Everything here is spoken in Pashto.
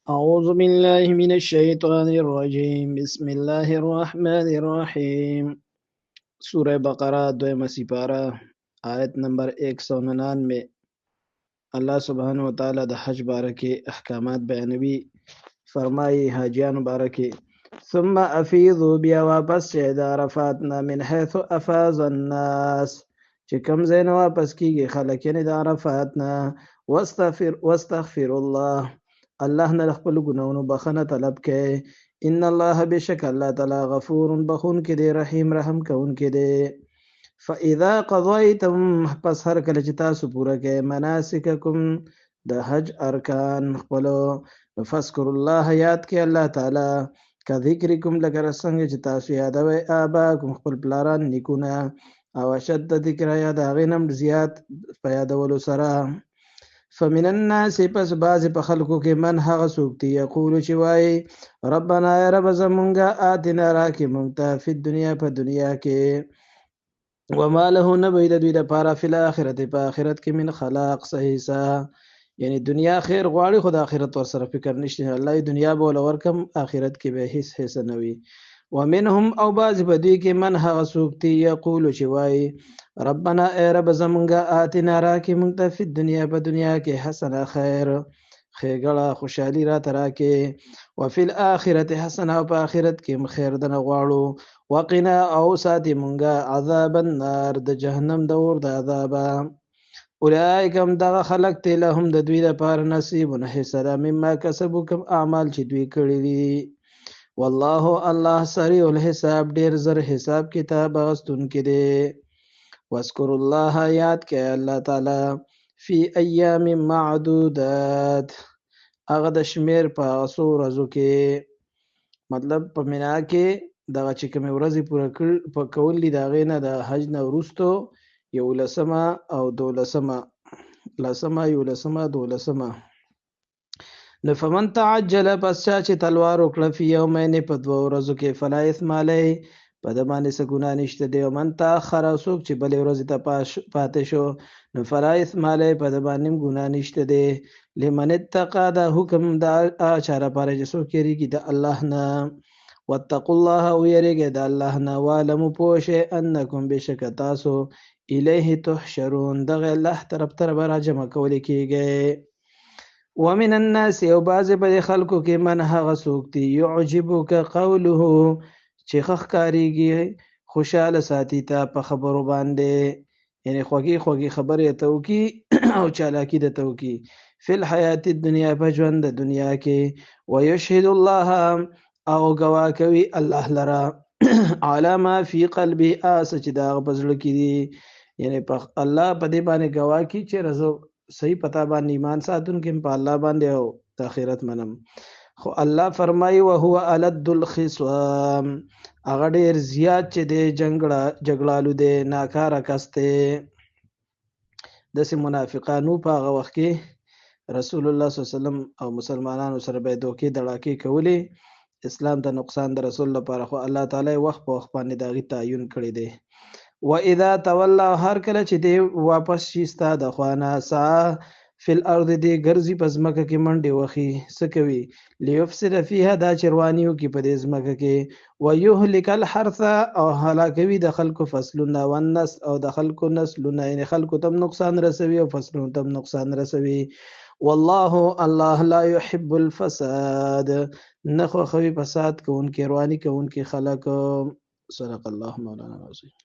أعوذ بالله من الشيطان الرجيم بسم الله الرحمن الرحيم سورہ بقرہ دویمہ سپارہ آیت نمبر 199 اللہ سبحانہ وتعالی د حج بارے کے احکامات بیانوی فرمائی حاجیان بارے کے ثم افیضوا بیا واپس شئ د عرفاتنا من حيث افاض الناس چې کم ځای نه واپس کیږي خلک یعنې د عرفاتنا واستغفر الله الله نه خپل ګناونو بخنه طلب کړي ان الله بشک الله تعالی غفور بخون کې دی رحیم رحم کون کې دی فاذا قضيتم پس هر کله چې تاسو پوره کړئ مناسککم د حج ارکان خپل فذكر الله یاد کړئ الله تعالی کذکرکم لکه څنګه چې تاسو یادوي آباکم خپل پلاران نیکونه او اشد ذکر یاد هغې نم زیات په یادولو سره فمن الناس پس بعض په خلکو کې من هغه څوک دی یقول چې وایي ربنا یا رب زمونږه آتنا راکې مونږ ته فی الدنیا په دنیا کې وما له نه به د دوی دپاره فی الاخرت په آخرت کې من خلاق څه حصه یعنی دنیا خیر غواړي خو د آخرت ورسره فکر نشته الله دنیا به ول ورکم آخرت کې به هیڅ حصه نه وي ومنهم او بعض په دوی کې من هغه څوک دی یقول چې وایي ربنا اے رب زمونږه آتنا راکې مونږ ته فی الدنیا په دنیا کې حسنه خیر ښېګړه خوشحالي راته راکې وفي الاخرت حسنه او په آخرت کې خیر دنه غواړو وقنا او ساتي مونږه عذاب النار د جهنم د اور د عذابه اولئک هم دغه خلق ته لهم د دوی دپاره نصیب حصه ده مما کسبو کوم اعمال چې دوی کړي دي والله الله سریع الحساب ډیر زر حساب کتاب اغستونکی دی واذکر الله یاد کړئ الله تعالی فی ایام معدودات هغه د شمیر په څو ورځو کې مطلب په مینا کې دغه چې کومې ورځې پوره کول دي د هغې نه د حج نه وروستو 11 او 12 لسمه 11 12 نو فمن تعجل پس چا چې تلوار وکړه فی یومین په 2 ورځو کې فلا اثم علیه په ده باندې څه ګناه نشته دی ومن تاخر او څوک چې بلې ورځې ته پاتې شو نو فلا اثم علیه په ده باندې هم ګناه نشته دی لمن اتقا دا حکم د چا لپاره چې څوک یېرېږي د الله نه واتقوا الله او یېرېږئ د الله نه واعلمو پوه شئ انکم بېشکه تاسو الیه تحشرون دغه الله طرف ته به راجمع کولی کېږئ ومن الناس او بعضې په دې خلکو کې من هغه څوک دی یعجبک قوله چې ښه ښکارېږي خوشحاله ساتي ته په خبرو باندې یعنې خوږې خوږې خبرې ته وکړي او چالاکي درته وکړي فی الحیات الدنیا په ژوند د دنیا کې ویشهد الله او ګواه کوي الله لره علی ما فی قلبه هغه چې د هغه په زړه کې دي یعنې الله په دې باندې ګواه کړي چې زه صحیح پتا باندې ایمان ساتونکی په الله باندې او د آخرت منم خو الله فرمایي وهو الد الخصام هغه ډېر زیات چې دی جګړالو دی ناکاره کس دی داسې منافقانو په هغه وخت کې رسول الله صلی الله علیه وسلم او مسلمانانو سره به یې دوکې دړاکې کولې اسلام ته نقصان د رسول لپاره خو الله تعالی وخت په وخت باندې د هغې تعین کړی دی واذا تولى هر کله چې دی واپس شي ستا د خوا نه سعی فی الارض دی ګرځي په ځمکه کې منډې وهي څه کوي لیفسد فیها دا چې رواني وکړي په دې ځمکه کې ویهلک الحرث او هلاکوي د خلکو فصلونه والنسل او د خلکو نسلونه یعنې خلکو ته نقصان رسوي او فصلونو ته نقصان رسوي والله الله لا يحب الفساد نه خوښوي فساد کوونکي رواني کوونکي خلک صدق الله مولانا العظیم